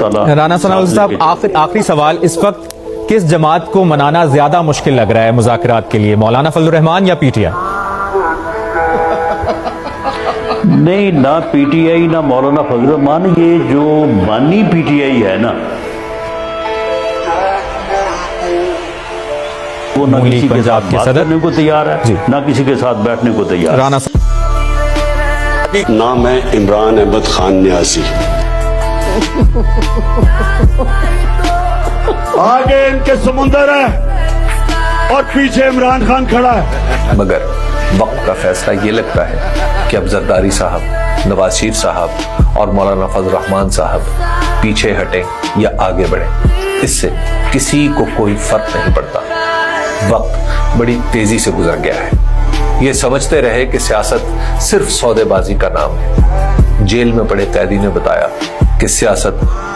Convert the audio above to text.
رانا ثناء صاحب، آخری سوال، اس وقت کس جماعت کو منانا زیادہ مشکل لگ رہا ہے مذاکرات کے لیے، مولانا فضل الرحمان یا پی ٹی آئی؟ نہیں، نہ پی ٹی آئی نہ مولانا فضل الرحمان، یہ جو بانی پی ٹی آئی ہے نا، وہ نہ کسی کے ساتھ بات کرنے کو تیار ہے، نہ کسی کے ساتھ بیٹھنے کو تیار ہے۔ رانا نام ہے عمران احمد خان نیازی۔ آگے ان کے سمندر ہے اور پیچھے عمران خان کھڑا ہے، مگر وقت کا فیصلہ یہ لگتا ہے کہ اب زرداری صاحب، نواز شریف صاحب اور مولانا فضل الرحمان صاحب پیچھے ہٹیں یا آگے بڑھیں، اس سے کسی کو کوئی فرق نہیں پڑتا۔ وقت بڑی تیزی سے گزر گیا ہے، یہ سمجھتے رہے کہ سیاست صرف سودے بازی کا نام ہے۔ جیل میں پڑے قیدی نے بتایا کہ سیاست